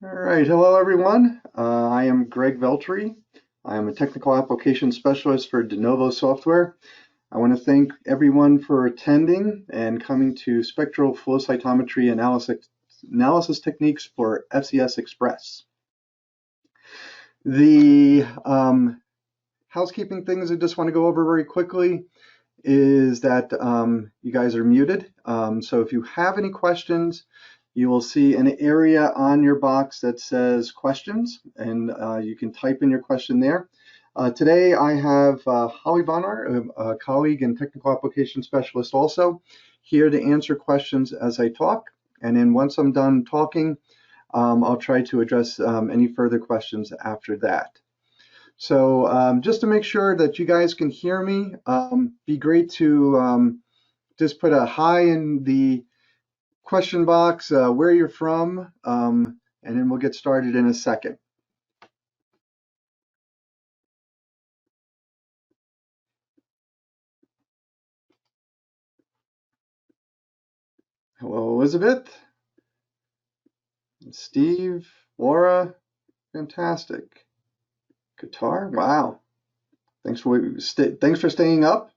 All right, hello everyone. I am Greg Veltri. I am a technical application specialist for de novo software. I want to thank everyone for attending and coming to Spectral Flow Cytometry analysis techniques for FCS Express. The housekeeping things I just want to go over very quickly is that you guys are muted. So if you have any questions, you will see an area on your box that says questions, and you can type in your question there. Today I have Holly Bonar, a colleague and technical application specialist also, here to answer questions as I talk. And then once I'm done talking, I'll try to address any further questions after that. So just to make sure that you guys can hear me, be great to just put a hi in the question box, where you're from, and then we'll get started in a second. Hello, Elizabeth, Steve, Laura, fantastic. Qatar, wow. Thanks for staying up.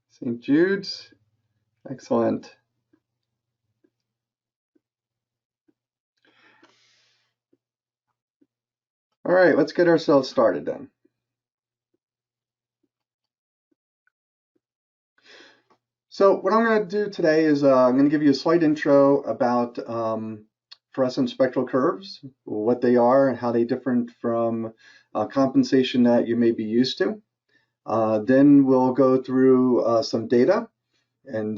St. Jude's, excellent. All right, let's get ourselves started then. So what I'm going to do today is I'm going to give you a slight intro about fluorescent spectral curves, what they are and how they differ from compensation that you may be used to. Then we'll go through some data and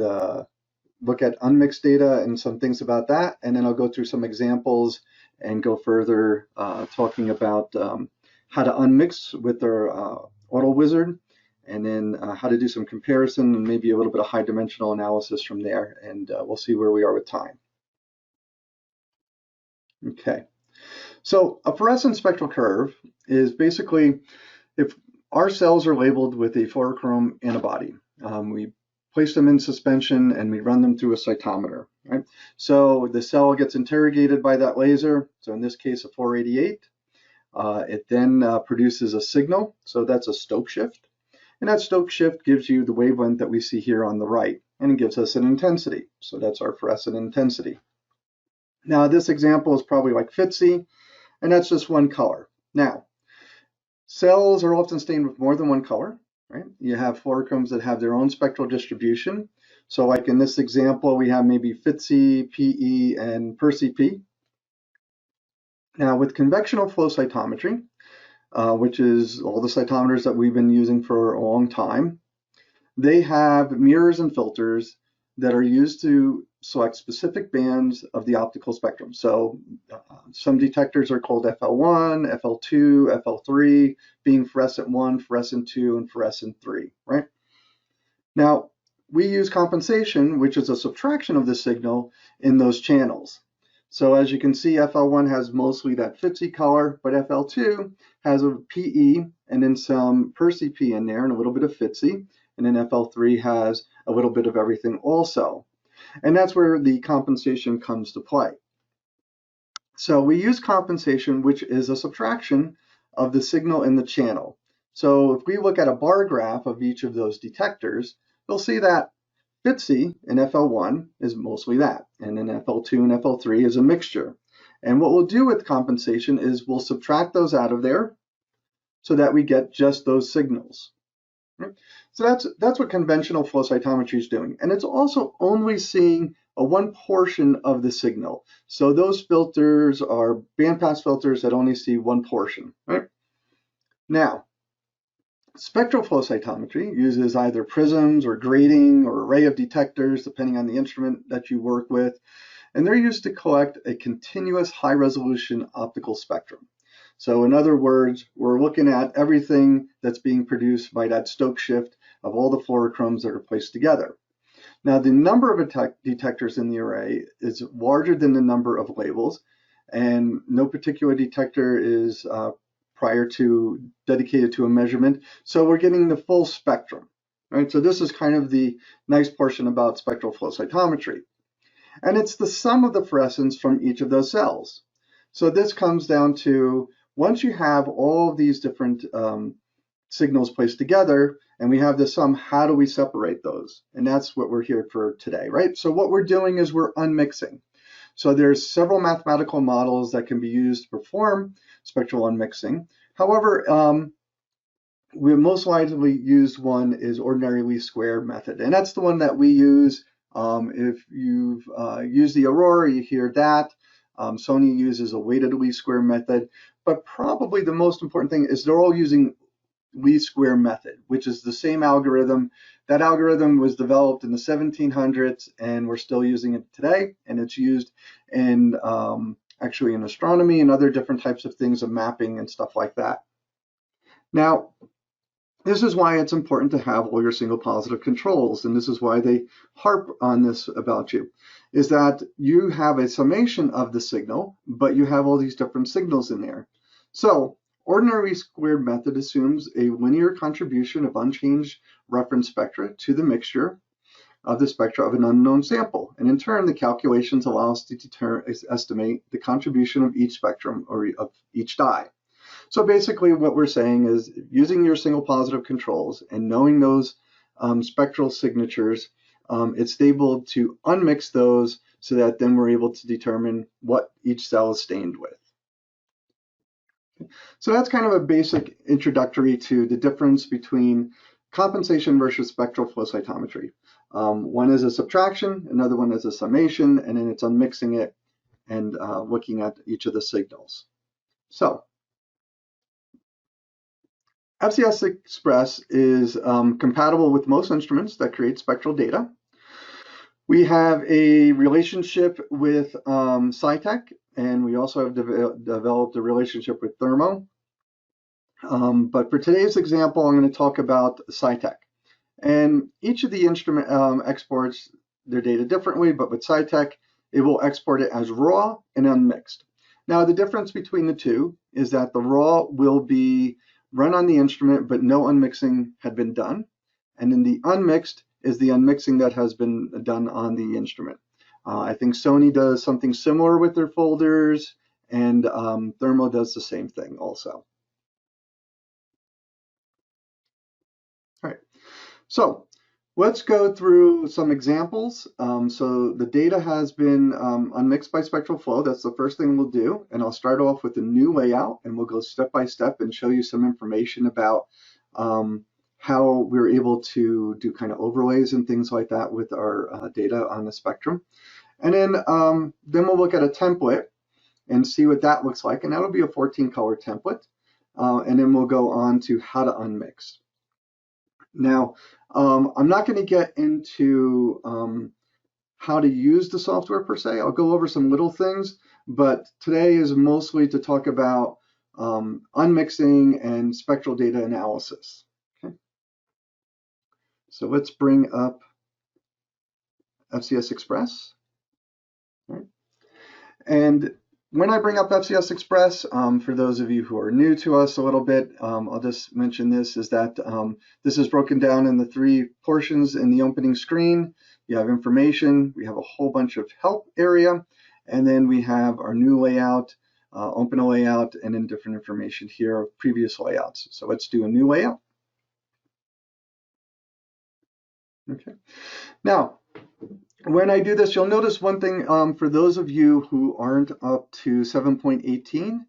look at unmixed data and some things about that. And then I'll go through some examples and go further talking about how to unmix with our auto wizard, and then how to do some comparison and maybe a little bit of high dimensional analysis from there. And we'll see where we are with time. Okay. So a fluorescent spectral curve is basically if our cells are labeled with a fluorochrome antibody. We place them in suspension and we run them through a cytometer, right? So the cell gets interrogated by that laser. So in this case, a 488. It then produces a signal. So that's a Stokes shift. And that Stokes shift gives you the wavelength that we see here on the right, and it gives us an intensity. So that's our fluorescent intensity. Now this example is probably like FTSE, and that's just one color. Now, cells are often stained with more than one color, right? You have fluorochromes that have their own spectral distribution. So like in this example, we have maybe FTSE, PE, and PerCP. Now with convectional flow cytometry, which is all the cytometers that we've been using for a long time, they have mirrors and filters that are used to select specific bands of the optical spectrum. So some detectors are called FL1, FL2, FL3, being fluorescent 1, fluorescent 2, and fluorescent 3, right? Now, we use compensation, which is a subtraction of the signal in those channels. So as you can see, FL1 has mostly that FTSE color, but FL2 has a PE and then some PerCP in there and a little bit of FTSE, and then FL3 has a little bit of everything also. And that's where the compensation comes to play. So we use compensation, which is a subtraction of the signal in the channel. So if we look at a bar graph of each of those detectors, you'll see that FTSE in FL1 is mostly that, and then FL2 and FL3 is a mixture. And what we'll do with compensation is we'll subtract those out of there so that we get just those signals. So that's what conventional flow cytometry is doing. And it's also only seeing one portion of the signal. So those filters are bandpass filters that only see one portion, right? Now, spectral flow cytometry uses either prisms or grating or array of detectors, depending on the instrument that you work with. And they're used to collect a continuous high resolution optical spectrum. So in other words, we're looking at everything that's being produced by that Stokes shift of all the fluorochromes that are placed together. Now, the number of detectors in the array is larger than the number of labels, and no particular detector is dedicated to a measurement. So we're getting the full spectrum, right? So this is kind of the nice portion about spectral flow cytometry. And it's the sum of the fluorescence from each of those cells. So this comes down to, once you have all of these different signals placed together, and we have the sum, how do we separate those? And that's what we're here for today, right? So what we're doing is we're unmixing. So there's several mathematical models that can be used to perform spectral unmixing. However, the most widely used one is ordinary least square method, and that's the one that we use. If you've used the Aurora, you hear that. Sony uses a weighted least square method, but probably the most important thing is they're all using least square method, which is the same algorithm. That algorithm was developed in the 1700s, and we're still using it today, and it's used in actually in astronomy and other different types of things of mapping and stuff like that. Now, this is why it's important to have all your single positive controls, and this is why they harp on this about you, is that you have a summation of the signal, but you have all these different signals in there. So ordinary squared method assumes a linear contribution of unchanged reference spectra to the mixture of the spectra of an unknown sample, and in turn the calculations allow us to estimate the contribution of each spectrum or of each dye. So basically what we're saying is, using your single positive controls and knowing those spectral signatures, it's able to unmix those so that then we're able to determine what each cell is stained with. So that's kind of a basic introductory to the difference between compensation versus spectral flow cytometry. One is a subtraction, another one is a summation, and then it's unmixing it and looking at each of the signals. So FCS Express is compatible with most instruments that create spectral data. We have a relationship with Cytec, and we also have developed a relationship with Thermo. But for today's example, I'm going to talk about Cytec. And each of the instrument exports their data differently, but with Cytec, it will export it as raw and unmixed. Now, the difference between the two is that the raw will be run on the instrument, but no unmixing had been done. And then the unmixed is the unmixing that has been done on the instrument. I think Sony does something similar with their folders, and Thermo does the same thing also. All right, so let's go through some examples. So the data has been unmixed by spectral flow. That's the first thing we'll do. And I'll start off with a new layout, and we'll go step by step and show you some information about how we're able to do kind of overlays and things like that with our data on the spectrum. And then we'll look at a template and see what that looks like. And that'll be a 14-color template. And then we'll go on to how to unmix. Now, I'm not going to get into how to use the software per se. I'll go over some little things, but today is mostly to talk about unmixing and spectral data analysis. Okay. So let's bring up FCS Express. All right. And when I bring up FCS Express, for those of you who are new to us a little bit, I'll just mention this, is that this is broken down in the three portions in the opening screen. You have information, we have a whole bunch of help area, and then we have our new layout, open a layout, and then different information here of previous layouts. So let's do a new layout. Okay. Now, when I do this, you'll notice one thing for those of you who aren't up to 7.18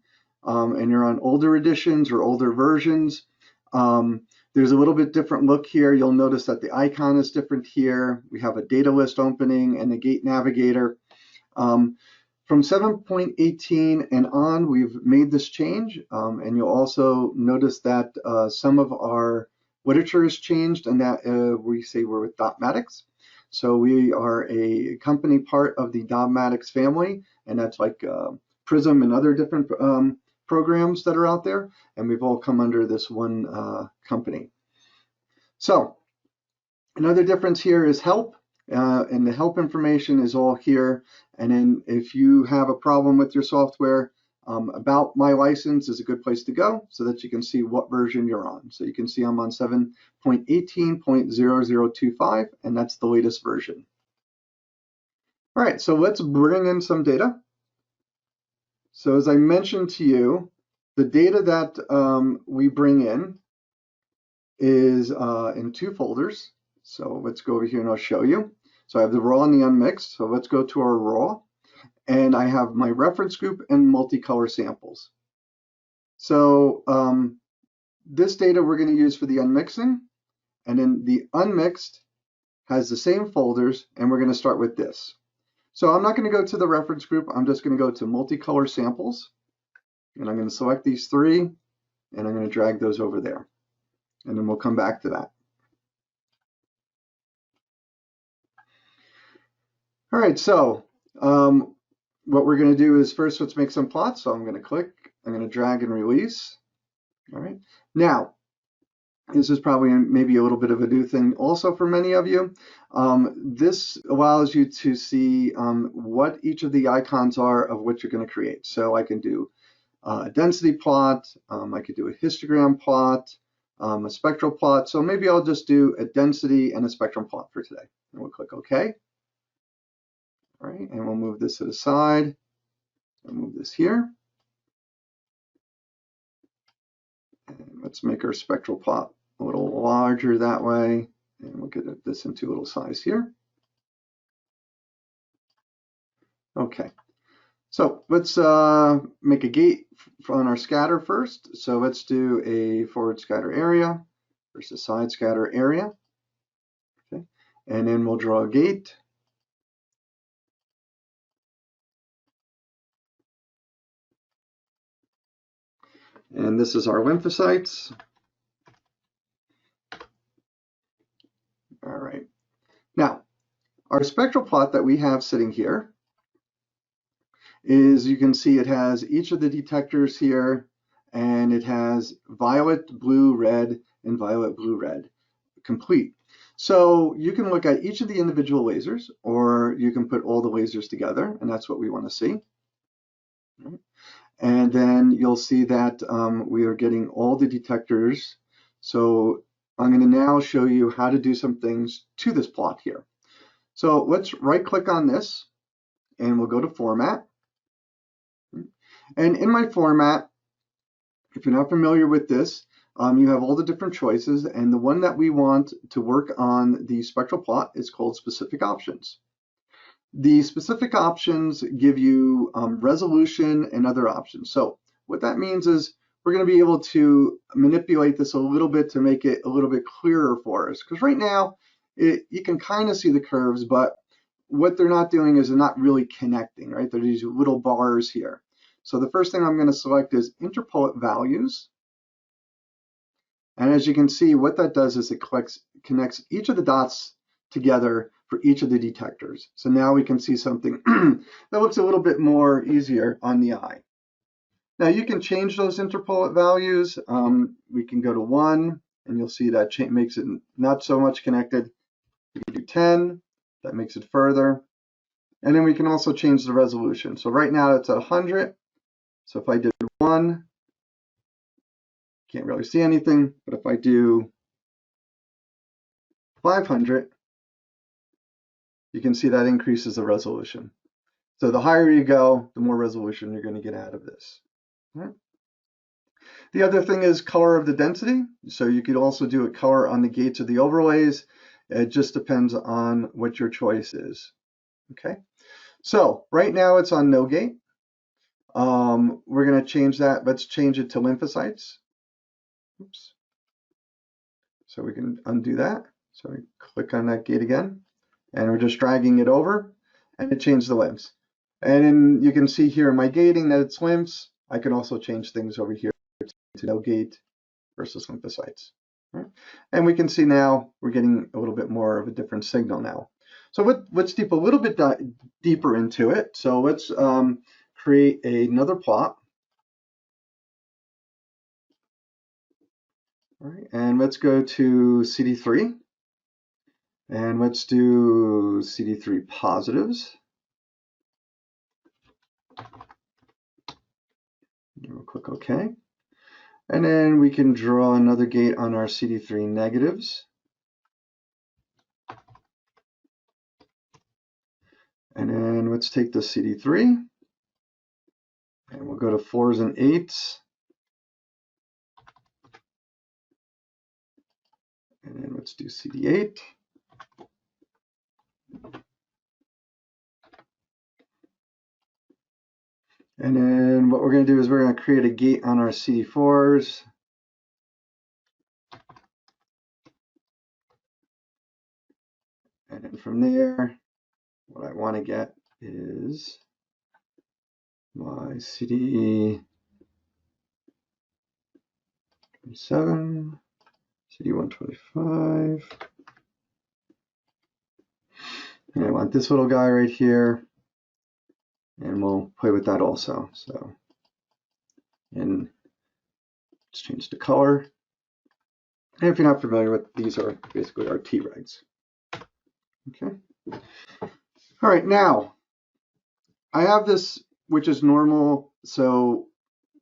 and you're on older editions or older versions, there's a little bit different look here. You'll notice that the icon is different here. We have a data list opening and a gate navigator. From 7.18 and on, we've made this change, and you'll also notice that some of our literature has changed, and that we say we're with Dotmatics. So we are a company part of the Dotmatics family, and that's like Prism and other different programs that are out there, and we've all come under this one company. So another difference here is help, and the help information is all here. And then if you have a problem with your software, About My License is a good place to go so that you can see what version you're on. So you can see I'm on 7.18.0025, and that's the latest version. All right, so let's bring in some data. So as I mentioned to you, the data that we bring in is in two folders. So let's go over here and I'll show you. So I have the raw and the unmixed. So let's go to our raw. And I have my reference group and multicolor samples. So this data we're going to use for the unmixing. And then the unmixed has the same folders, and we're going to start with this. So I'm not going to go to the reference group. I'm just going to go to multicolor samples. And I'm going to select these three, and I'm going to drag those over there. And then we'll come back to that. All right, so what we're going to do is first let's make some plots. So I'm going to click, I'm going to drag and release. All right, now this is probably maybe a little bit of a new thing also for many of you. This allows you to see what each of the icons are of what you're going to create. So I can do a density plot, I could do a histogram plot, a spectral plot. So maybe I'll just do a density and a spectrum plot for today. And we'll click OK. All right, and we'll move this to the side and move this here. And let's make our spectral plot a little larger that way. And we'll get this into a little size here. Okay, so let's make a gate on our scatter first. So let's do a forward scatter area versus side scatter area. Okay, and then we'll draw a gate. And this is our lymphocytes. All right. Now, our spectral plot that we have sitting here is, you can see it has each of the detectors here, and it has violet, blue, red, and violet, blue, red, complete. So you can look at each of the individual lasers, or you can put all the lasers together, and that's what we want to see. And then you'll see that we are getting all the detectors. So I'm going to now show you how to do some things to this plot here. So let's right click on this, and we'll go to Format. And in my format, if you're not familiar with this, you have all the different choices, and the one that we want to work on the spectral plot is called Specific Options. The specific options give you resolution and other options. So what that means is we're going to be able to manipulate this a little bit to make it a little bit clearer for us. Because right now, you can kind of see the curves, but what they're not doing is they're not really connecting, right? They're these little bars here. So the first thing I'm going to select is interpolate values. And as you can see, what that does is it connects each of the dots together for each of the detectors. So now we can see something that looks a little bit more easier on the eye. Now you can change those interpolate values. We can go to 1, and you'll see that makes it not so much connected. You can do 10, that makes it further. And then we can also change the resolution. So right now it's at 100. So if I did 1, can't really see anything, but if I do 500, you can see that increases the resolution. So the higher you go, the more resolution you're going to get out of this. Right. The other thing is color of the density. So you could also do a color on the gates of the overlays. It just depends on what your choice is. Okay. So right now it's on no gate. We're going to change that. Let's change it to lymphocytes. Oops. So we can undo that. So we click on that gate again, and we're just dragging it over, and it changed the lymphs. And then you can see here in my gating that it's lymphs. I can also change things over here to no gate versus lymphocytes. Right? And we can see now we're getting a little bit more of a different signal now. So let's deep a little bit deeper into it. So let's create another plot. All right, and let's go to CD3. And let's do CD3 positives. We'll click OK. And then we can draw another gate on our CD3 negatives. And then let's take the CD3 and we'll go to 4s and 8s. And then let's do CD8. And then what we're going to do is we're going to create a gate on our CD4s. And then from there, what I want to get is my CD7, CD125. And I want this little guy right here. And we'll play with that also. So, and let's change the color. And if you're not familiar with, these are basically our T-regs. Okay. All right, now I have this, which is normal. So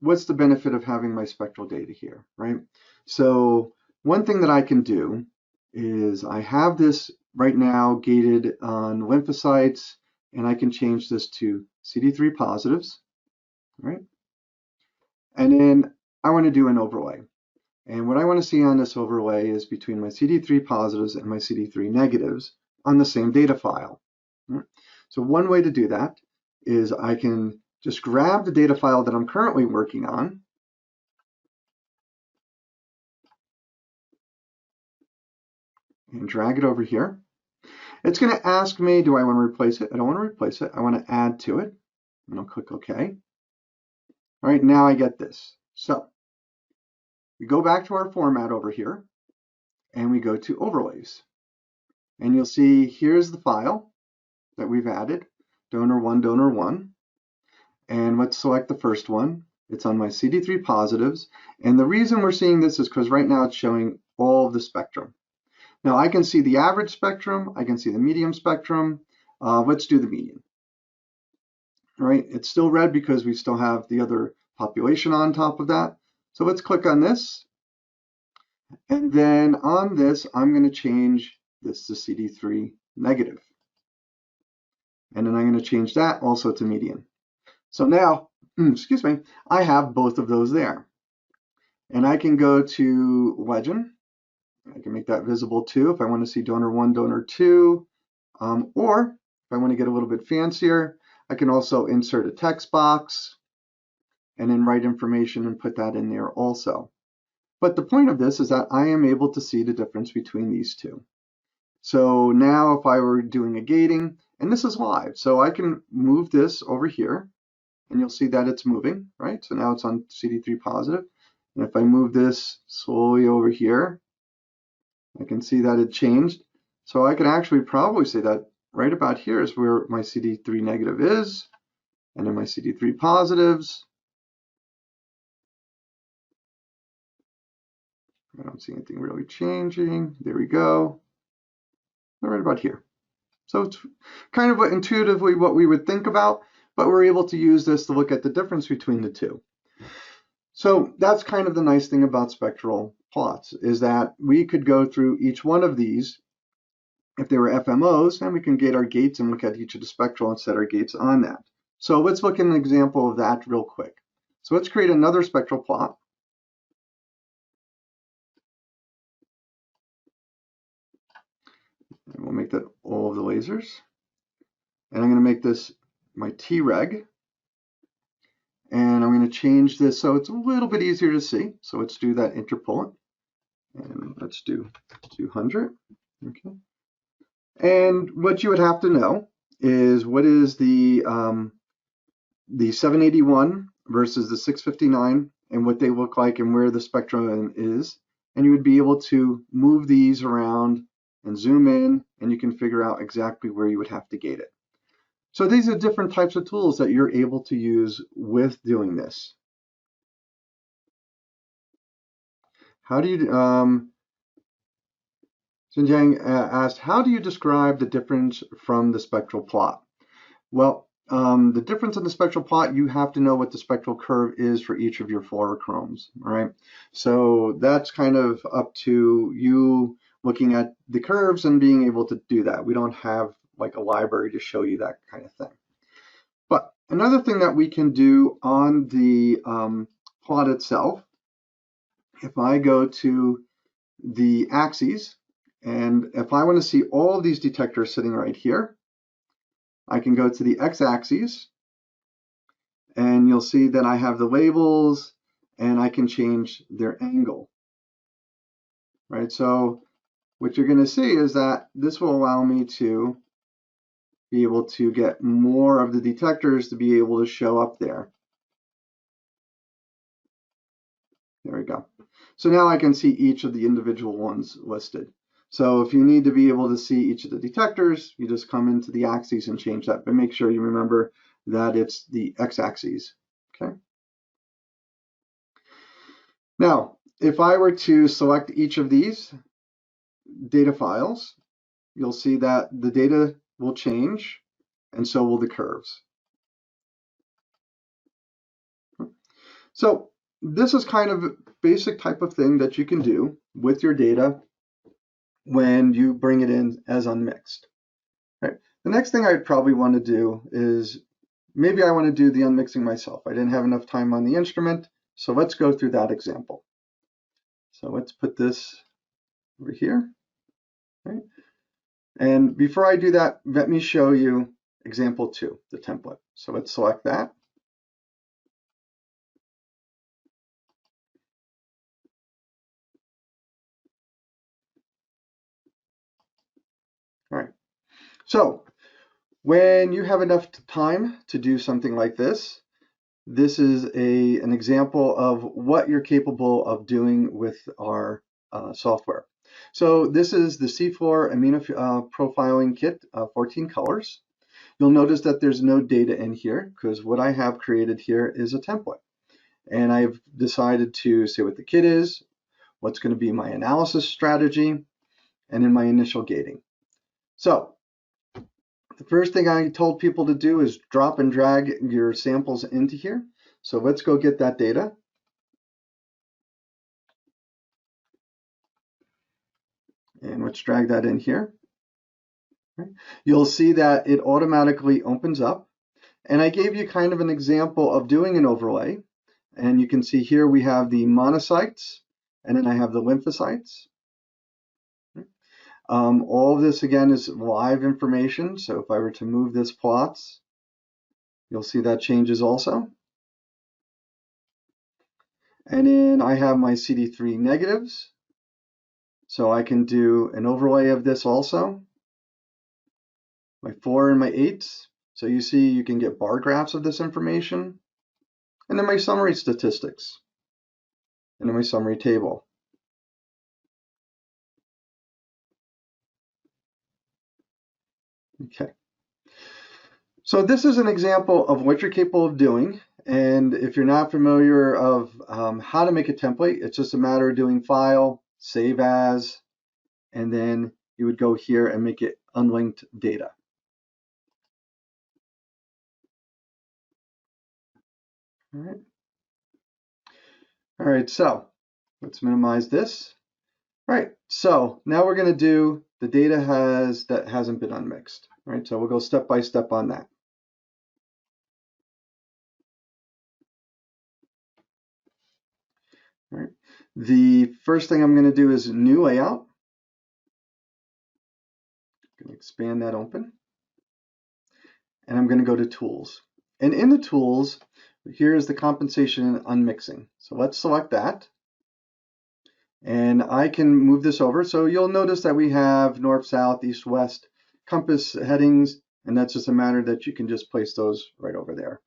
what's the benefit of having my spectral data here, right? So one thing that I can do is I have this right now gated on lymphocytes, and I can change this to CD3 positives, right? And then I want to do an overlay. And what I want to see on this overlay is between my CD3 positives and my CD3 negatives on the same data file. So one way to do that is I can just grab the data file that I'm currently working on, and drag it over here. It's going to ask me, do I want to replace it? I don't want to replace it. I want to add to it. And I'll click OK. All right, now I get this. So we go back to our format over here, and we go to overlays. And you'll see here's the file that we've added, donor1, donor1. And let's select the first one. It's on my CD3 positives. And the reason we're seeing this is because right now it's showing all of the spectrum. Now I can see the average spectrum, I can see the medium spectrum. Let's do the median. All right, it's still red because we still have the other population on top of that. So let's click on this. And then on this, I'm going to change this to CD3 negative. And then I'm going to change that also to median. So now, excuse me, I have both of those there. And I can go to legend. I can make that visible too if I want to see donor 1, donor 2. Or if I want to get a little bit fancier, I can also insert a text box and then write information and put that in there also. But the point of this is that I am able to see the difference between these two. So now if I were doing a gating, and this is live, so I can move this over here and you'll see that it's moving, right? So now it's on CD3 positive. And if I move this slowly over here, I can see that it changed. So I can actually probably say that right about here is where my CD3 negative is, and then my CD3 positives. I don't see anything really changing. There we go. Right about here. So it's kind of intuitively what we would think about, but we're able to use this to look at the difference between the two. So that's kind of the nice thing about spectral plots, is that we could go through each one of these if they were FMOs, and we can gate our gates and look at each of the spectral and set our gates on that. So let's look at an example of that real quick. So let's create another spectral plot. And we'll make that all of the lasers. And I'm going to make this my T-reg. And I'm going to change this so it's a little bit easier to see. So let's do that interpolate. And let's do 200. Okay. And what you would have to know is what is the 781 versus the 659 and what they look like and where the spectrum is. And you would be able to move these around and zoom in, and you can figure out exactly where you would have to gate it. So these are different types of tools that you're able to use with doing this. How do you, Xinjiang asked, how do you describe the difference from the spectral plot? Well, the difference in the spectral plot, you have to know what the spectral curve is for each of your fluorochromes, all right? So that's kind of up to you looking at the curves and being able to do that. We don't have like a library to show you that kind of thing. But another thing that we can do on the plot itself, if I go to the axes, and if I want to see all of these detectors sitting right here, I can go to the x-axis, and you'll see that I have the labels, and I can change their angle, right? So what you're going to see is that this will allow me to be able to get more of the detectors to be able to show up there. There we go. So now I can see each of the individual ones listed. So if you need to be able to see each of the detectors, you just come into the axes and change that, but make sure you remember that it's the x-axis, okay? Now, if I were to select each of these data files, you'll see that the data will change, and so will the curves. So this is kind of a basic type of thing that you can do with your data when you bring it in as unmixed. Right. The next thing I'd probably want to do is maybe I want to do the unmixing myself. I didn't have enough time on the instrument, so let's go through that example. So let's put this over here. Right. And before I do that, let me show you example 2, the template. So let's select that. All right. So when you have enough time to do something like this, this is an example of what you're capable of doing with our software. So this is the seafloor immunoprofiling kit, 14 colors. You'll notice that there's no data in here because what I have created here is a template. And I've decided to say what the kit is, what's going to be my analysis strategy, and then my initial gating. So the first thing I told people to do is drop and drag your samples into here. So let's go get that data. And let's drag that in here. You'll see that it automatically opens up. And I gave you kind of an example of doing an overlay. And you can see here we have the monocytes, and then I have the lymphocytes. All of this, again, is live information. So if I were to move this plots, you'll see that changes also. And then I have my CD3 negatives. So I can do an overlay of this also. My 4 and my 8s. So you see you can get bar graphs of this information. And then my summary statistics. And then my summary table. Okay. So this is an example of what you're capable of doing. And if you're not familiar of how to make a template, it's just a matter of doing File, Save As, and then you would go here and make it unlinked data. All right. All right, so let's minimize this. All right, so now we're going to do the data that hasn't been unmixed. All right, so we'll go step by step on that. All right. The first thing I'm going to do is new layout. I'm going to expand that open. And I'm going to go to tools. And in the tools, here's the compensation and unmixing. So let's select that. And I can move this over. So you'll notice that we have north, south, east, west compass headings. And that's just a matter that you can just place those right over there.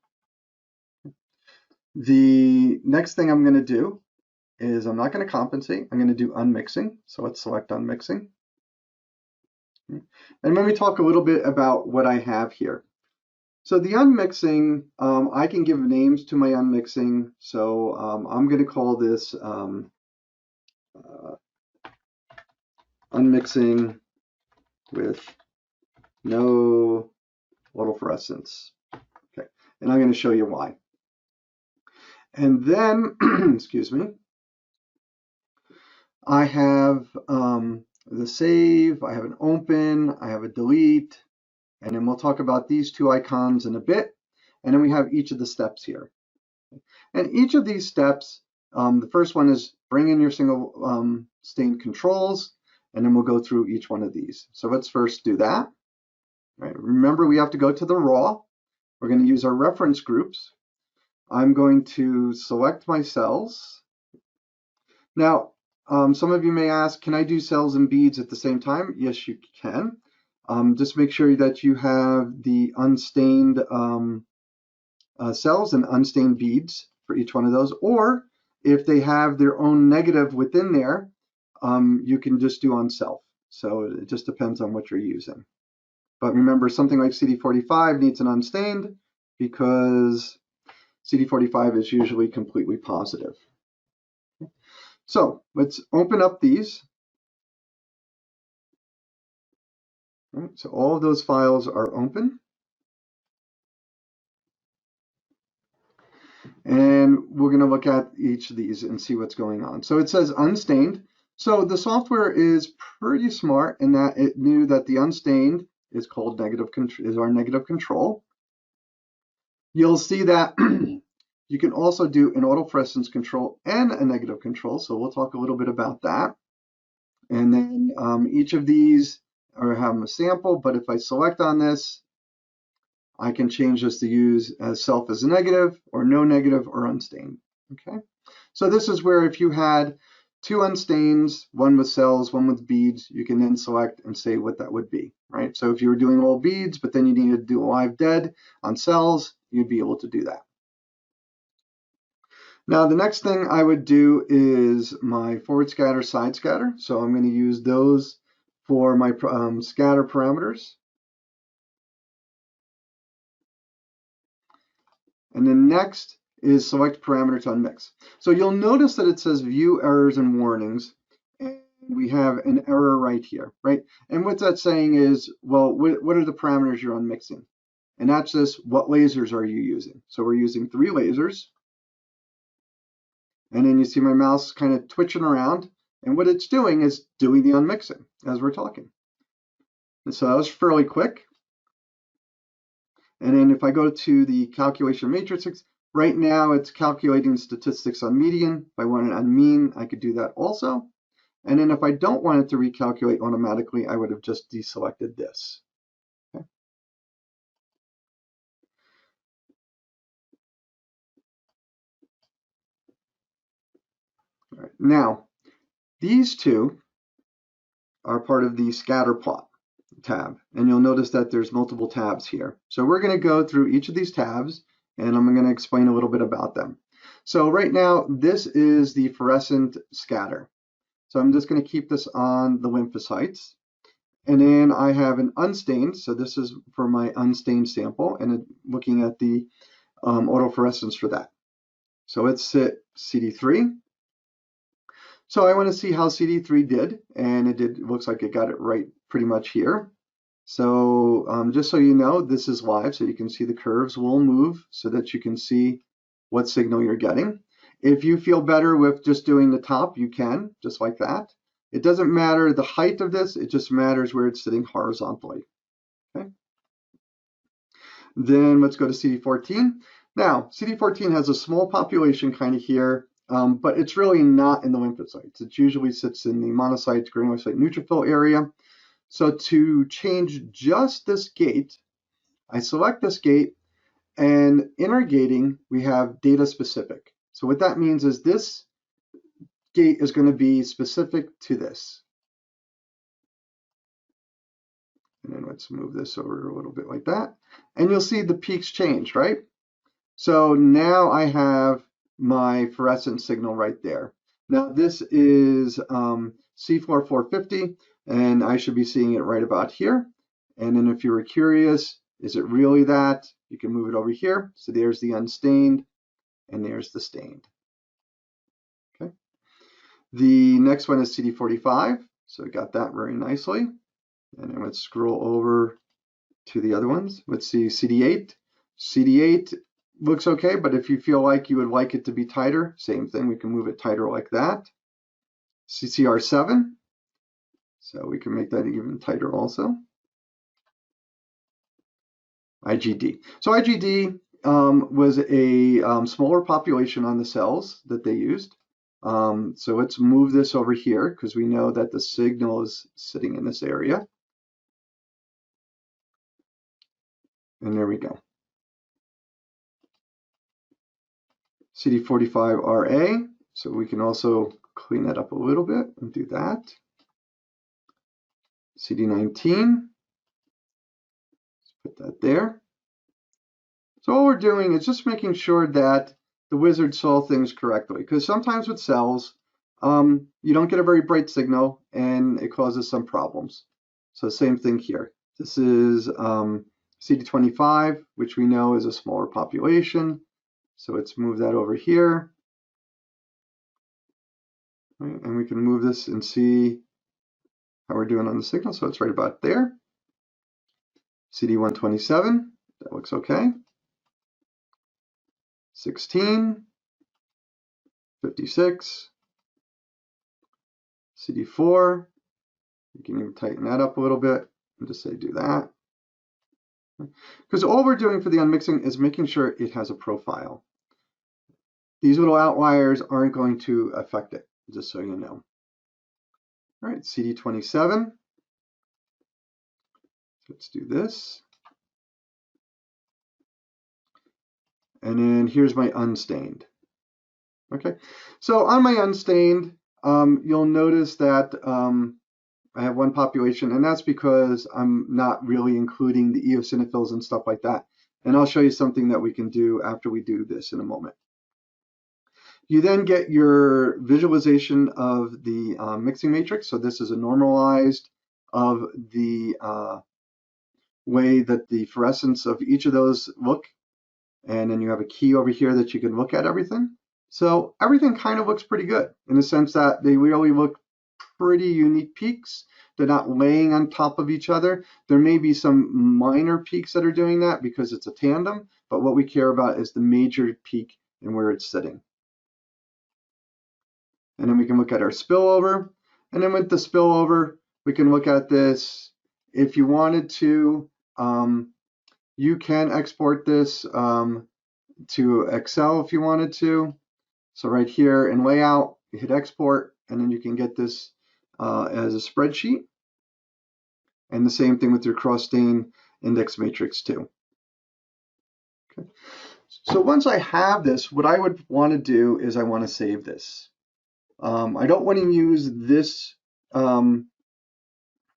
The next thing I'm going to do is I'm not going to compensate. I'm going to do unmixing. So let's select unmixing. And let me talk a little bit about what I have here. So the unmixing, I can give names to my unmixing. So I'm going to call this unmixing with no autofluorescence. and I'm going to show you why. And then, excuse me, I have the save, I have an open, I have a delete, and then we'll talk about these two icons in a bit. And then we have each of the steps here. And each of these steps, the first one is bring in your single stain controls, and then we'll go through each one of these. So let's first do that. Right. Remember, we have to go to the raw. We're going to use our reference groups. I'm going to select my cells. Now, some of you may ask, can I do cells and beads at the same time? Yes, you can. Just make sure that you have the unstained cells and unstained beads for each one of those. Or if they have their own negative within there, you can just do on self. So it just depends on what you're using. But remember, something like CD45 needs an unstained because CD45 is usually completely positive. So let's open up these. Right, so all of those files are open. And we're going to look at each of these and see what's going on. So it says unstained. So the software is pretty smart in that it knew that the unstained is called our negative control. You'll see that you can also do an autofluorescence control and a negative control. So we'll talk a little bit about that. And then each of these have a sample, but if I select on this, I can change this to use as self as a negative or no negative or unstained. Okay. So this is where if you had two unstains, one with cells, one with beads, you can then select and say what that would be, right? So if you were doing all beads, but then you needed to do live dead on cells, you'd be able to do that. Now, the next thing I would do is my forward scatter, side scatter. So I'm going to use those for my scatter parameters. And then next is select parameter to unmix. So you'll notice that it says view errors and warnings. And we have an error right here, right? And what that's saying is, well, what are the parameters you're unmixing? And that's just what lasers are you using? So we're using 3 lasers. And then you see my mouse kind of twitching around. And what it's doing is doing the unmixing as we're talking. And so that was fairly quick. And then if I go to the calculation matrix, right now it's calculating statistics on median. If I want it on mean, I could do that also. And then if I don't want it to recalculate automatically, I would have just deselected this. Okay. All right. Now, these two are part of the scatter plot tab, and you'll notice that there's multiple tabs here. So we're going to go through each of these tabs, and I'm going to explain a little bit about them. So right now, this is the fluorescent scatter. So I'm just going to keep this on the lymphocytes. And then I have an unstained, so this is for my unstained sample, and looking at the autofluorescence for that. So let's set CD3. So I want to see how CD3 did, and it looks like it got it right pretty much here. So just so you know, this is live, so you can see the curves will move so that you can see what signal you're getting. If you feel better with just doing the top, you can, just like that. It doesn't matter the height of this, it just matters where it's sitting horizontally. Okay. Then let's go to CD14. Now, CD14 has a small population kind of here, but it's really not in the lymphocytes. It usually sits in the monocytes, granulocyte, neutrophil area. So to change just this gate, I select this gate, and in our gating, we have data specific. So what that means is this gate is going to be specific to this. And then let's move this over a little bit like that. And you'll see the peaks change, right? So now I have my fluorescent signal right there. Now this is CFLOR 450, and I should be seeing it right about here. And then if you were curious, is it really that? You can move it over here. So there's the unstained, and there's the stained. Okay. The next one is CD45. So I got that very nicely. And then let's scroll over to the other ones. Let's see CD8. CD8 looks okay, but if you feel like you would like it to be tighter, same thing, we can move it tighter like that. CCR7, so we can make that even tighter also. IgD. So IgD was a smaller population on the cells that they used. So let's move this over here because we know that the signal is sitting in this area. And there we go. CD45RA. So we can also clean that up a little bit and do that. CD19. Let's put that there. So all we're doing is just making sure that the wizard saw things correctly, because sometimes with cells, you don't get a very bright signal and it causes some problems. So same thing here. This is CD25, which we know is a smaller population. So let's move that over here. Right, and we can move this and see how we're doing on the signal. So it's right about there. CD127, that looks okay. 16, 56, CD4, you can even tighten that up a little bit and just say do that. Because all we're doing for the unmixing is making sure it has a profile. These little outliers aren't going to affect it, just so you know. All right, CD27. Let's do this. And then here's my unstained. Okay, so on my unstained, you'll notice that I have one population, and that's because I'm not really including the eosinophils and stuff like that. And I'll show you something that we can do after we do this in a moment. You then get your visualization of the mixing matrix. So this is a normalized of the way that the fluorescence of each of those look. And then you have a key over here that you can look at everything. So everything kind of looks pretty good in the sense that they really look pretty unique peaks. They're not laying on top of each other. There may be some minor peaks that are doing that because it's a tandem, but what we care about is the major peak and where it's sitting. And then we can look at our spillover. And then with the spillover, we can look at this. If you wanted to, you can export this to Excel if you wanted to. So right here in layout, you hit export, and then you can get this as a spreadsheet. And the same thing with your cross stain index matrix too. Okay. So once I have this, what I would want to do is I want to save this. I don't want to use this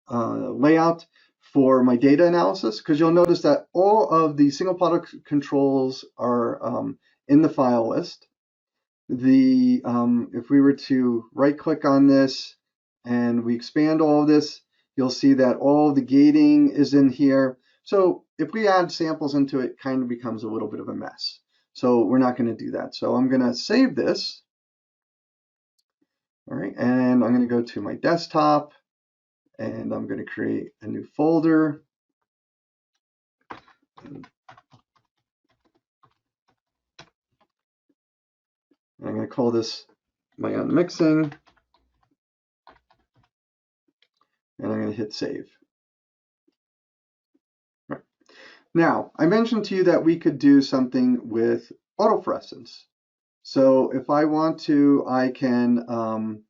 layout for my data analysis because you'll notice that all of the single product controls are in the file list. If we were to right click on this and we expand all of this, you'll see that all the gating is in here. So if we add samples into it, it kind of becomes a little bit of a mess. So we're not going to do that. So I'm going to save this. All right, and I'm going to go to my desktop and I'm going to create a new folder. And I'm going to call this my unmixing. And I'm going to hit save. Right. Now, I mentioned to you that we could do something with autofluorescence. So if I want to, I can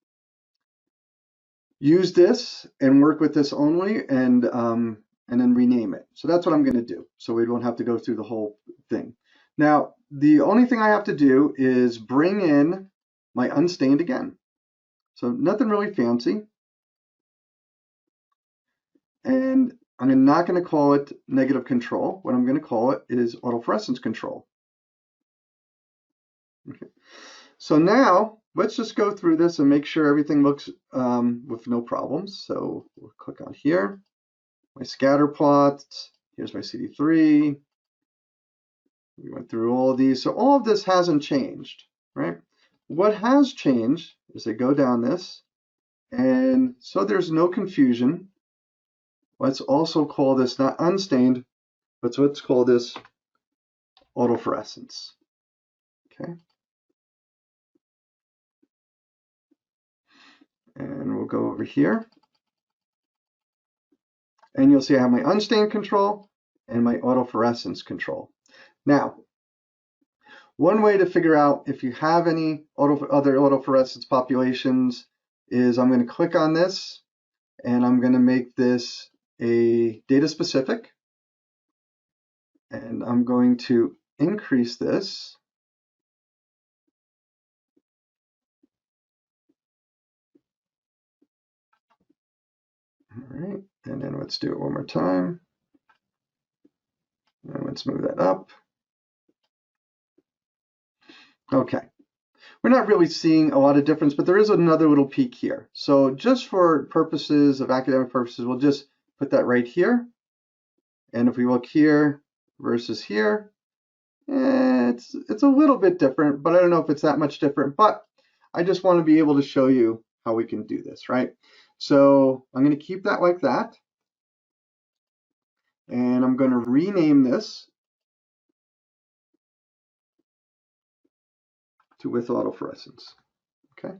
use this and work with this only and then rename it. So that's what I'm going to do. So we don't have to go through the whole thing. Now, the only thing I have to do is bring in my unstained again. So nothing really fancy. And I'm not going to call it negative control. What I'm going to call it is autofluorescence control. Okay. So now let's just go through this and make sure everything looks with no problems. So we'll click on here, my scatter plots. Here's my CD3. We went through all of these. So all of this hasn't changed, right? What has changed is I go down this, and so there's no confusion. Let's also call this not unstained, but let's call this autofluorescence. Okay. And we'll go over here. And you'll see I have my unstained control and my autofluorescence control. Now, one way to figure out if you have any other autofluorescence populations is I'm going to click on this and I'm going to make this a data specific. And I'm going to increase this. All right, and then let's do it one more time. And let's move that up. Okay. We're not really seeing a lot of difference, but there is another little peak here. So just for purposes of academic purposes, we'll just put that right here. And if we look here versus here, it's a little bit different, but I don't know if it's that much different. But I just want to be able to show you how we can do this, right? So I'm going to keep that like that. And I'm going to rename this to with autofluorescence. Okay.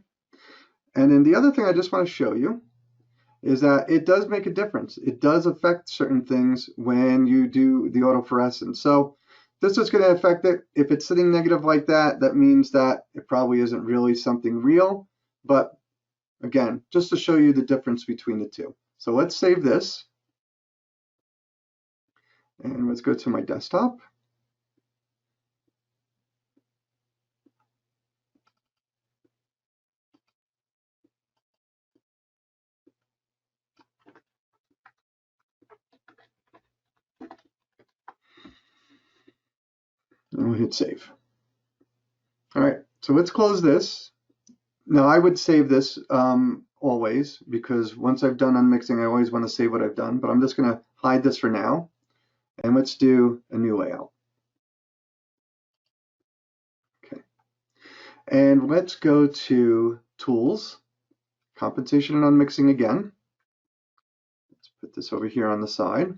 And then the other thing I just want to show you is that it does make a difference. It does affect certain things when you do the autofluorescence. So this is going to affect it. If it's sitting negative like that, that means that it probably isn't really something real. But again, just to show you the difference between the two. So let's save this. And let's go to my desktop. And we'll hit save. All right, so let's close this. Now I would save this always, because once I've done unmixing, I always want to save what I've done, but I'm just going to hide this for now. And let's do a new layout. Okay. And let's go to Tools, Compensation and Unmixing again. Let's put this over here on the side.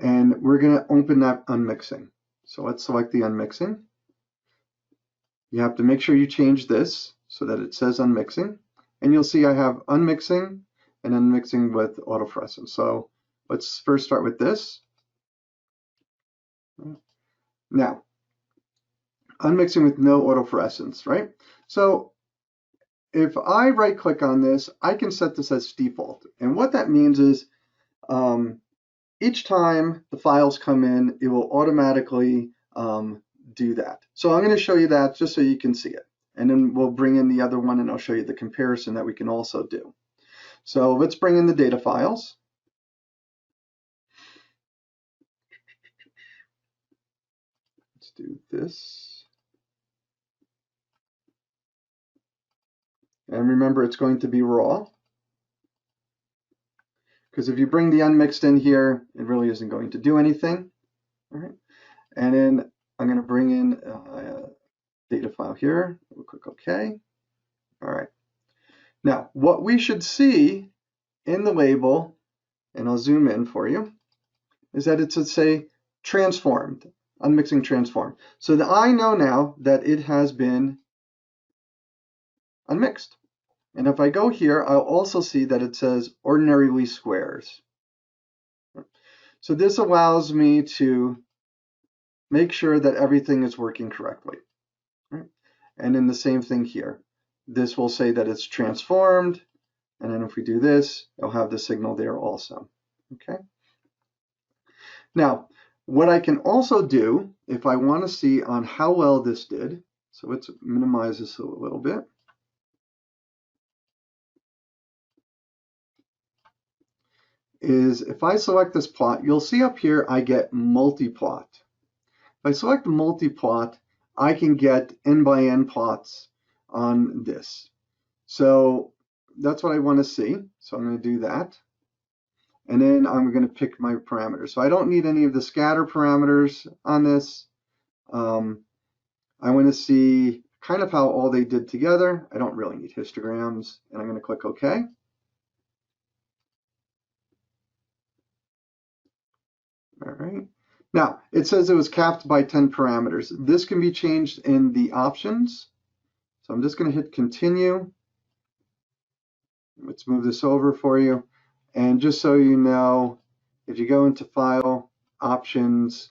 And we're going to open that unmixing. So let's select the unmixing. You have to make sure you change this so that it says unmixing. And you'll see I have unmixing and unmixing with autofluorescence. So let's first start with this. Now, unmixing with no autofluorescence, right? So if I right click on this, I can set this as default. And what that means is each time the files come in, it will automatically do that. So I'm going to show you that just so you can see it. And then we'll bring in the other one and I'll show you the comparison that we can also do. So let's bring in the data files. Let's do this. And remember, it's going to be raw. Because if you bring the unmixed in here, it really isn't going to do anything. All right. And then I'm going to bring in a data file here. We'll click OK. All right. Now, what we should see in the label, and I'll zoom in for you, is that it should say transformed, unmixing transformed. So that I know now that it has been unmixed. And if I go here, I'll also see that it says ordinary least squares. So this allows me to make sure that everything is working correctly. Right? And then the same thing here. This will say that it's transformed. And then if we do this, it'll have the signal there also. Okay. Now, what I can also do, if I want to see on how well this did, so let's minimize this a little bit. Is if I select this plot, you'll see up here I get multi-plot. If I select multi-plot, I can get n by n plots on this. So that's what I want to see. So I'm going to do that. And then I'm going to pick my parameters. So I don't need any of the scatter parameters on this. I want to see kind of how all they did together. I don't really need histograms. And I'm going to click OK. All right. Now, it says it was capped by 10 parameters. This can be changed in the options. So I'm just going to hit continue. Let's move this over for you. And just so you know, if you go into File, Options,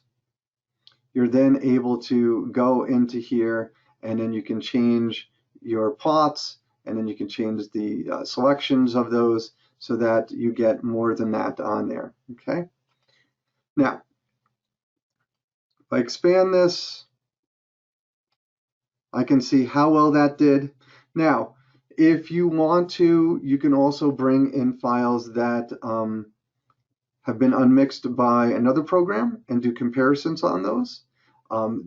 you're then able to go into here, and then you can change your plots, and then you can change the selections of those so that you get more than that on there. Okay. Now, if I expand this, I can see how well that did. Now, if you want to, you can also bring in files that have been unmixed by another program and do comparisons on those.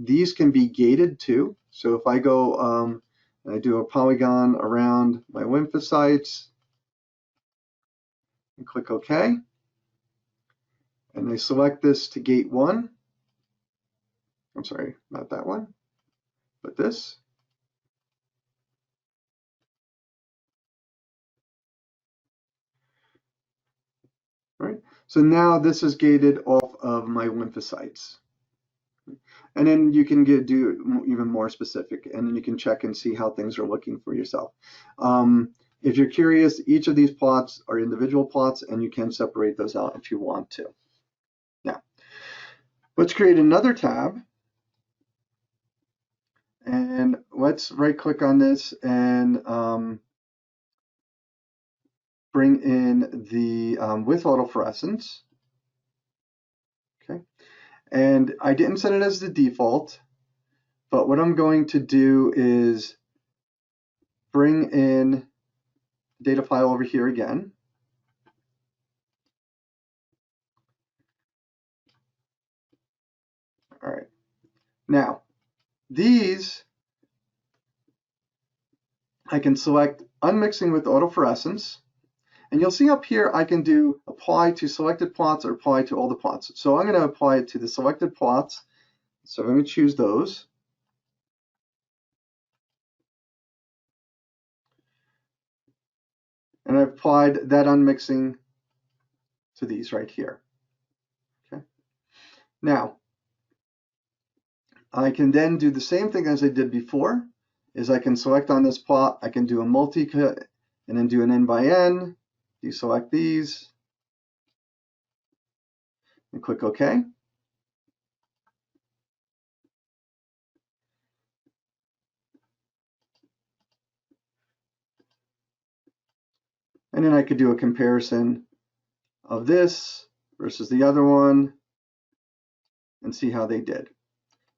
These can be gated too. So if I go and I do a polygon around my lymphocytes and click OK, and I select this to gate 1. I'm sorry, not that one, but this. All right. So now this is gated off of my lymphocytes. And then you can do even more specific, and then you can check and see how things are looking for yourself. If you're curious, each of these plots are individual plots, and you can separate those out if you want to. Now, let's create another tab, and let's right-click on this and bring in the with autofluorescence. Okay, and I didn't set it as the default, but what I'm going to do is bring in data file over here again. All right. Now, these I can select unmixing with autofluorescence, and you'll see up here I can do apply to selected plots or apply to all the plots. So I'm going to apply it to the selected plots. So let me choose those. And I've applied that unmixing to these right here. Okay. Now, I can then do the same thing as I did before, is I can select on this plot, I can do a multi-cut, and then do an N by N, deselect these, and click OK. And then I could do a comparison of this versus the other one and see how they did.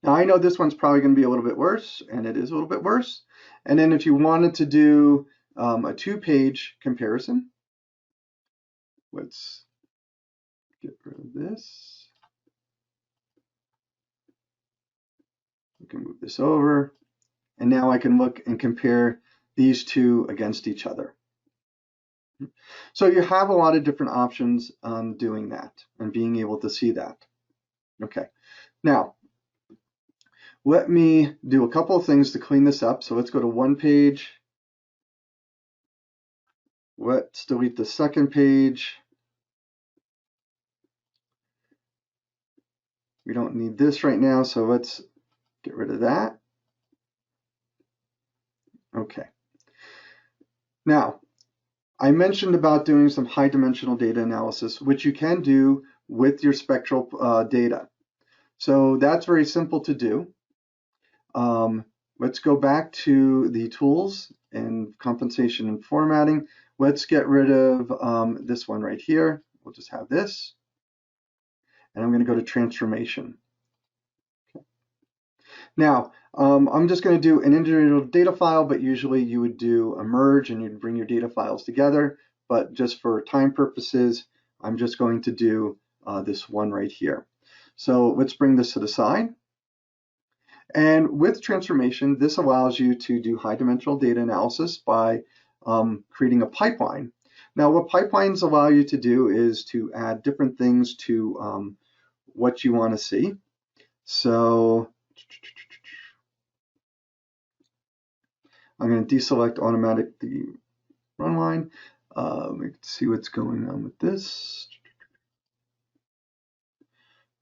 Now I know this one's probably going to be a little bit worse, and it is a little bit worse. And then if you wanted to do a 2-page comparison, let's get rid of this. We can move this over, and now I can look and compare these two against each other. So you have a lot of different options on doing that and being able to see that. Okay, now let me do a couple of things to clean this up. So let's go to 1 page. Let's delete the 2nd page. We don't need this right now, so let's get rid of that. Okay. Now, I mentioned about doing some high dimensional data analysis, which you can do with your spectral data. So that's very simple to do. Let's go back to the tools and compensation and formatting. Let's get rid of this one right here. We'll just have this. And I'm going to go to transformation. Okay. Now, I'm just going to do an individual data file, but usually you would do a merge and you'd bring your data files together. But just for time purposes, I'm just going to do this one right here. So let's bring this to the side. And with transformation, this allows you to do high dimensional data analysis by creating a pipeline. Now, what pipelines allow you to do is to add different things to what you want to see. So I'm going to deselect automatic the run line. Let's see what's going on with this.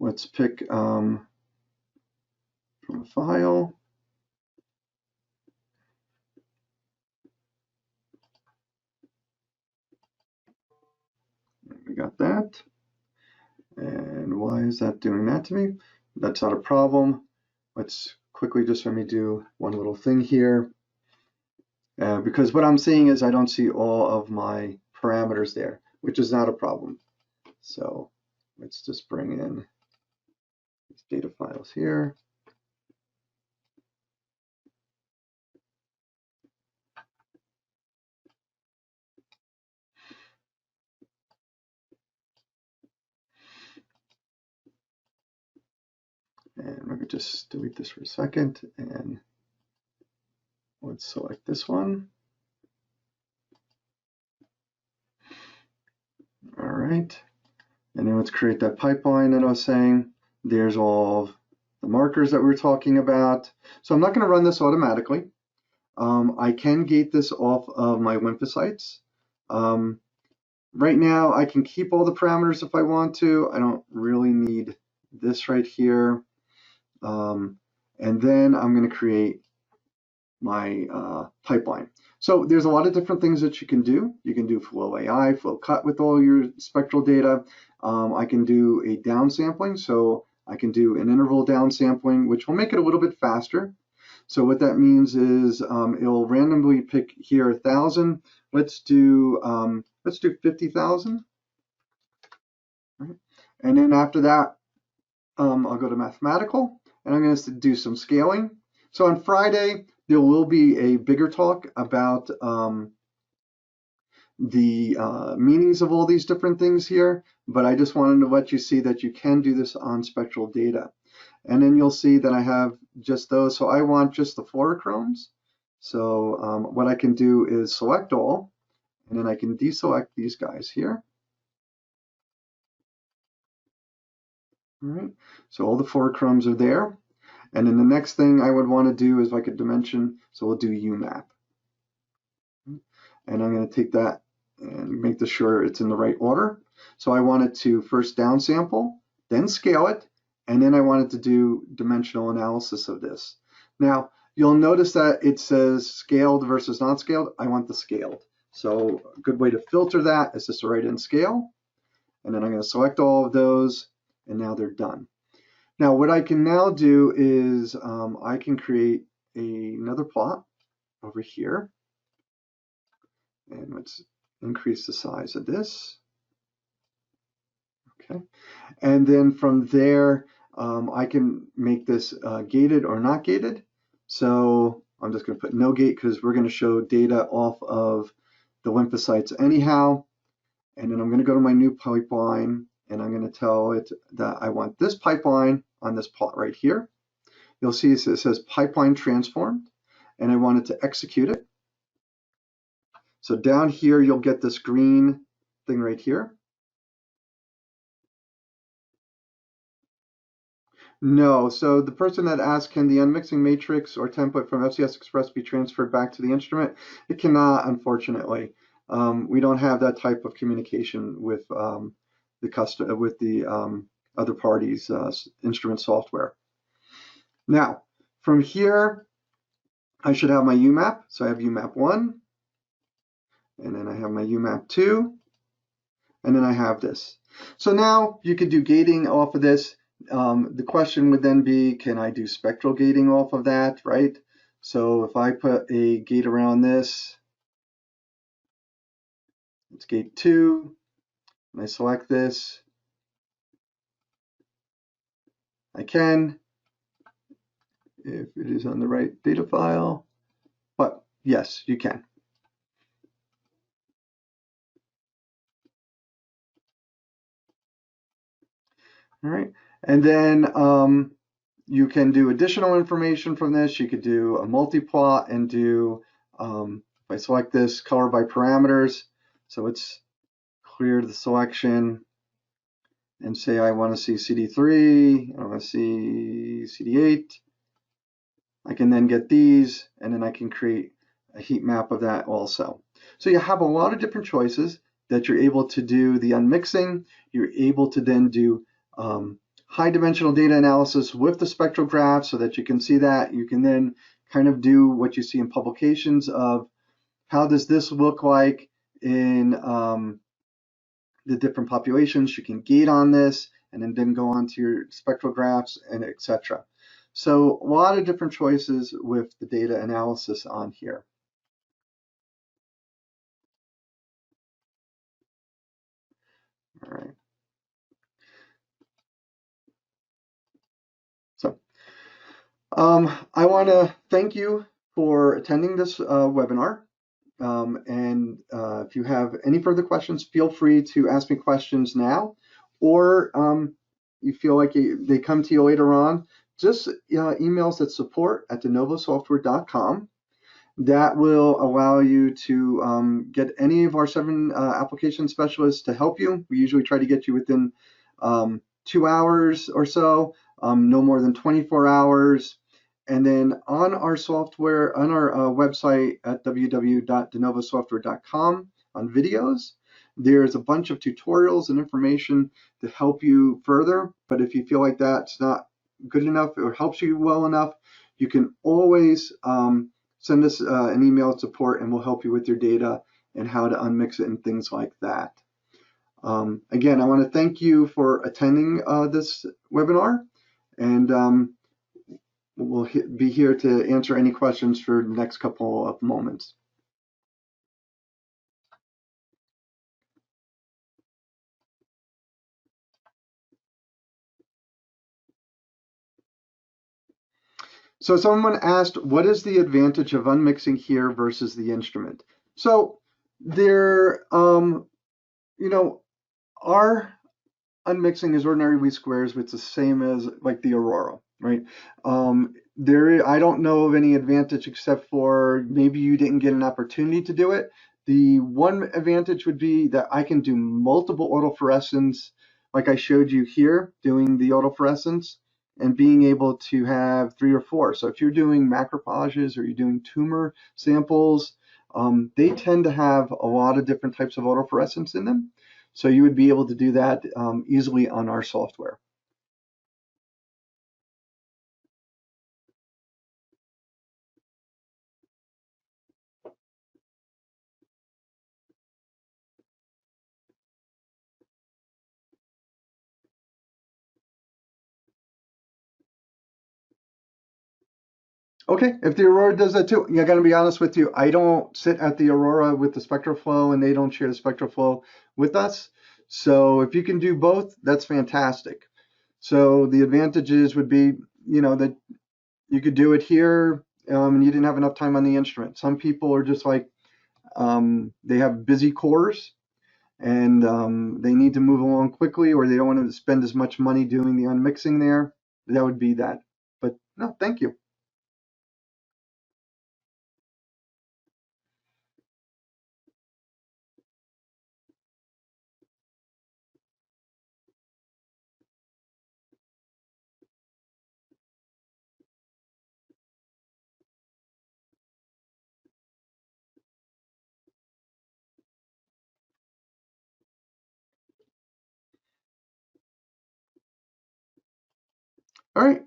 let's pick from a file. We got that. And why is that doing that to me? That's not a problem. Let's quickly just let me do one little thing here. Because what I'm seeing is I don't see all of my parameters there, which is not a problem. So let's just bring in these data files here. And let me just delete this for a second, and let's select this one. All right, and then let's create that pipeline that I was saying. There's all of the markers that we were talking about. So I'm not going to run this automatically. I can gate this off of my lymphocytes. Right now, I can keep all the parameters if I want to. I don't really need this right here. And then I'm going to create my pipeline. So there's a lot of different things that you can do. You can do flow AI, flow cut with all your spectral data. I can do a downsampling. So I can do an interval downsampling, which will make it a little bit faster. So what that means is it'll randomly pick here 1,000. Let's do 50,000. Right. And then after that, I'll go to mathematical, and I'm going to do some scaling. So on Friday, there will be a bigger talk about the meanings of all these different things here, but I just wanted to let you see that you can do this on spectral data. And then you'll see that I have just those. So I want just the fluorochromes. So what I can do is select all, and then I can deselect these guys here. All right, so all the fluorochromes are there. And then the next thing I would want to do is like a dimension, so we'll do UMAP. And I'm going to take that and make sure it's in the right order. So I wanted to first downsample, then scale it, and then I wanted to do dimensional analysis of this. Now, you'll notice that it says scaled versus not scaled. I want the scaled. So a good way to filter that is just to write in scale. And then I'm going to select all of those, and now they're done. Now, what I can now do is I can create another plot over here. And let's increase the size of this. Okay. And then from there, I can make this gated or not gated. So I'm just going to put no gate because we're going to show data off of the lymphocytes anyhow. And then I'm going to go to my new pipeline, and I'm going to tell it that I want this pipeline on this plot right here. You'll see it says pipeline transformed, and I want it to execute it. So down here, you'll get this green thing right here. No, so the person that asked, can the unmixing matrix or template from FCS Express be transferred back to the instrument? It cannot, unfortunately. We don't have that type of communication with the other parties' instrument software. Now, from here, I should have my UMAP. So I have UMAP 1, and then I have my UMAP 2, and then I have this. So now you could do gating off of this. The question would then be, can I do spectral gating off of that, right? So if I put a gate around this, it's gate 2, and I select this, I can, if it is on the right data file, but yes, you can. All right, and then you can do additional information from this. You could do a multi-plot and do, if I select this, color by parameters. So it's clear the selection and say I want to see CD3, I want to see CD8. I can then get these, and then I can create a heat map of that also. So you have a lot of different choices that you're able to do the unmixing. You're able to then do high dimensional data analysis with the spectral graph so that you can see that. You can then kind of do what you see in publications of how does this look like in the different populations. You can gate on this and then go on to your spectral graphs and etc. So a lot of different choices with the data analysis on here. All right. So I want to thank you for attending this webinar. And if you have any further questions, feel free to ask me questions now, or you feel like they come to you later on, just email us at support@denovosoftware.com. That will allow you to get any of our 7 application specialists to help you. We usually try to get you within 2 hours or so, no more than 24 hours. And then on our software, on our website at www.denovosoftware.com on videos, there's a bunch of tutorials and information to help you further. But if you feel like that's not good enough or helps you well enough, you can always send us an email at support and we'll help you with your data and how to unmix it and things like that. Again, I want to thank you for attending this webinar, and we'll be here to answer any questions for the next couple of moments. So someone asked, what is the advantage of unmixing here versus the instrument? So there, our unmixing is ordinary least squares, which is the same as like the Aurora, right? I don't know of any advantage except for maybe you didn't get an opportunity to do it. The one advantage would be that I can do multiple autofluorescence, like I showed you here, doing the autofluorescence and being able to have 3 or 4. So if you're doing macrophages or you're doing tumor samples, they tend to have a lot of different types of autofluorescence in them. So you would be able to do that easily on our software. Okay, if the Aurora does that too, I got to be honest with you, I don't sit at the Aurora with the Spectral Flow and they don't share the Spectral Flow with us. So if you can do both, that's fantastic. So the advantages would be, that you could do it here and you didn't have enough time on the instrument. Some people are just like, they have busy cores and they need to move along quickly or they don't want to spend as much money doing the unmixing there. That would be that. But no, thank you. All right.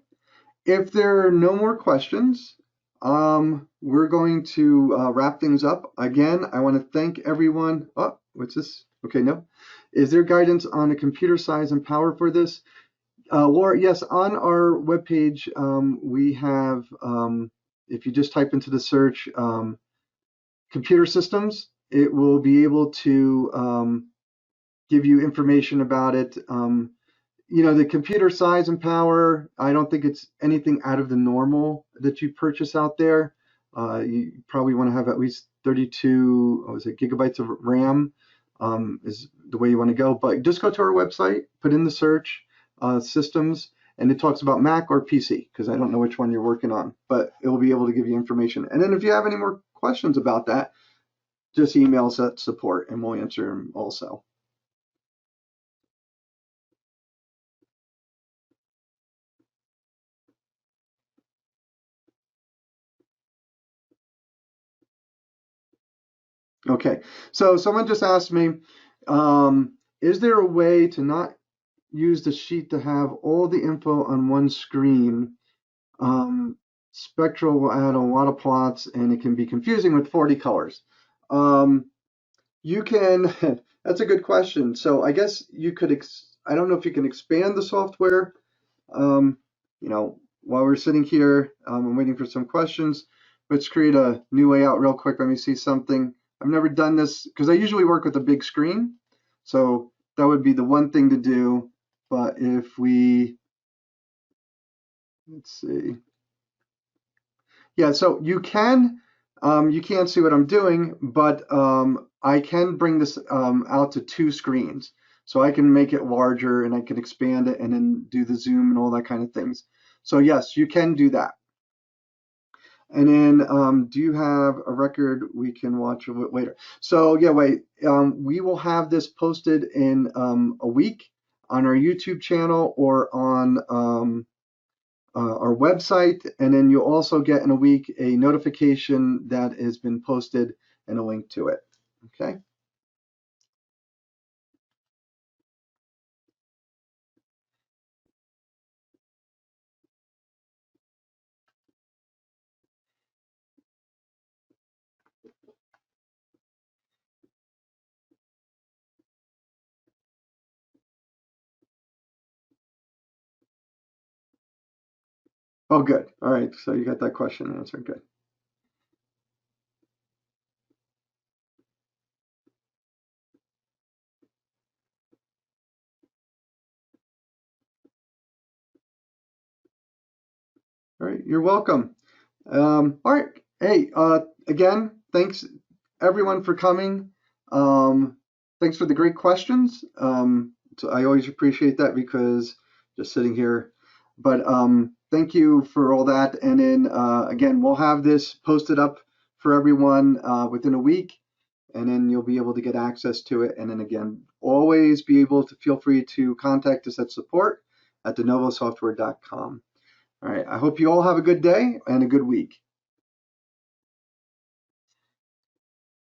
If there are no more questions, we're going to wrap things up. Again, I want to thank everyone. Oh, what's this? Okay, no. Is there guidance on the computer size and power for this? Laura, yes, on our webpage, we have, if you just type into the search computer systems, it will be able to give you information about it. The computer size and power, I don't think it's anything out of the normal that you purchase out there. You probably want to have at least 32 gigabytes of RAM is the way you want to go. But just go to our website, put in the search systems, and it talks about Mac or PC, because I don't know which one you're working on, but it will be able to give you information. And then if you have any more questions about that, just email us at support and we'll answer them also. Okay, so someone just asked me, is there a way to not use the sheet to have all the info on one screen. Spectral will add a lot of plots, and it can be confusing with 40 colors. You can, that's a good question. So I guess you could, I don't know if you can expand the software. You know, while we're sitting here, I'm waiting for some questions. Let's create a new layout real quick. Let me see something. I've never done this because I usually work with a big screen. So that would be the one thing to do. But if we, let's see. Yeah, so you can't see what I'm doing, but I can bring this out to 2 screens. So I can make it larger and I can expand it and then do the zoom and all that kind of things. So yes, you can do that. And then do you have a record we can watch a bit later? So yeah, wait, we will have this posted in a week on our YouTube channel or on our website, and then you'll also get in a week a notification that has been posted and a link to it. Okay. Oh, good. All right. So you got that question answered. Good. All right. You're welcome. All right. Hey, again, thanks everyone for coming. Thanks for the great questions. So I always appreciate that because just sitting here. But thank you for all that. And then again, we'll have this posted up for everyone within a week, and then you'll be able to get access to it. And then again, always be able to feel free to contact us at support@denovosoftware.com. All right. I hope you all have a good day and a good week.